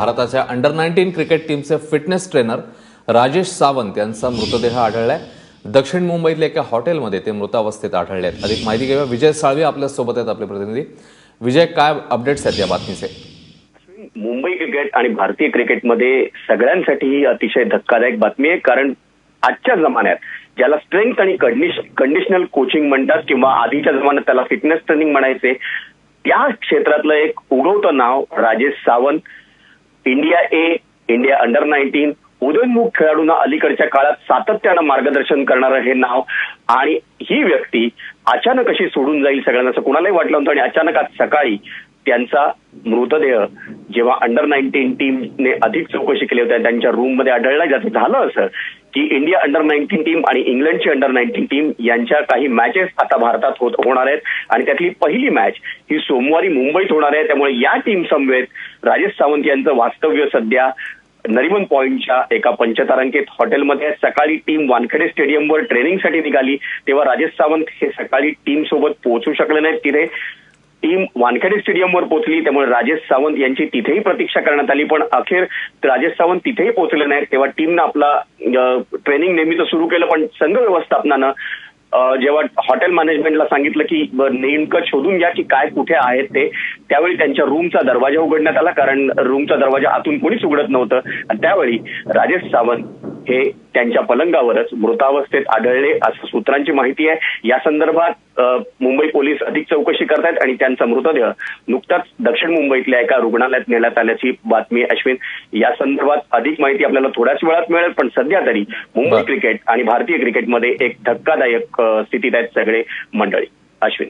भारताच्या under-19 cricket टीमचे fitness trainer Rajesh Sawant यांचा मृतदेह आढळलाय। दक्षिण मुंबईतल्या एका हॉटेलमध्ये ते मृतावस्थेत आढळले आहेत। अधिक माहिती घेऊया, विजय साळवी आपल्या सोबत आहेत, आपले प्रतिनिधी। विजय, काय अपडेट्स आहेत या बातमीचे? मुंबई क्रिकेट आणि भारतीय क्रिकेटमध्ये सगळ्यांसाठी ही अतिशय धक्कादायक बातमी आहे, कारण आजच्या जमान्यात ज्याला स्ट्रेंथ आणि कंडिशनल कोचिंग म्हणतात किंवा आधीच्या जमान्यात त्याला फिटनेस ट्रेनिंग म्हणायचे, त्या क्षेत्रातलं एक उगवतं नाव राजेश सावंत। इंडिया अंडर-19 उदयोन्मुख खेळाडूंना अलीकडच्या काळात सातत्यानं मार्गदर्शन करणारं हे नाव, आणि ही व्यक्ती अचानक अशी सोडून जाईल सगळ्यांना असं कुणालाही वाटलं नव्हतं। आणि अचानक आज सकाळी त्यांचा मृतदेह जेव्हा अंडर-19 टीमने अधिक चौकशी केली होती त्यांच्या रूम मध्ये आढळला। ज्याचं झालं असं की इंडिया अंडर-19 टीम आणि इंग्लंडची अंडर-19 टीम यांच्या काही मॅचेस आता भारतात होणार आहेत, आणि त्यातली पहिली मॅच ही सोमवारी मुंबईत होणार आहे। त्यामुळे या टीम समवेत राजेश सावंत यांचं वास्तव्य सध्या नरिमन पॉइंटच्या एका पंचतारांकित हॉटेलमध्ये। सकाळी टीम वानखेडे स्टेडियमवर ट्रेनिंगसाठी निघाली तेव्हा राजेश सावंत हे सकाळी टीम सोबत पोहोचू शकले नाहीत। तिथे टीम वानखेडे स्टेडियमवर पोहोचली, त्यामुळे राजेश सावंत यांची तिथेही प्रतीक्षा करण्यात आली, पण अखेर राजेश सावंत तिथेही पोहोचले नाहीत। तेव्हा टीमनं आपला ट्रेनिंग नेहमीच सुरू केलं, पण संघ व्यवस्थापनानं जेव्हा हॉटेल मॅनेजमेंटला सांगितलं की नेमकं शोधून घ्या की काय कुठे आहेत ते, त्यावेळी त्यांच्या रूमचा दरवाजा उघडण्यात आला, कारण रूमचा दरवाजा आतून कोणीच उघडत नव्हतं। आणि त्यावेळी राजेश सावंत हे त्यांच्या पलंगावरच मृतावस्थेत आढळले असं सूत्रांची माहिती आहे। या संदर्भात मुंबई पोलीस अधिक चौकशी करतायत आणि त्यांचा मृतदेह नुकताच दक्षिण मुंबईतल्या एका रुग्णालयात नेण्यात आल्याची बातमी आहे। अश्विन, या संदर्भात अधिक माहिती आपल्याला थोड्याच वेळात मिळेल, पण सध्या तरी मुंबई क्रिकेट आणि भारतीय क्रिकेटमध्ये एक धक्कादायक स्थितीत आहेत सगळे मंडळी। अश्विन।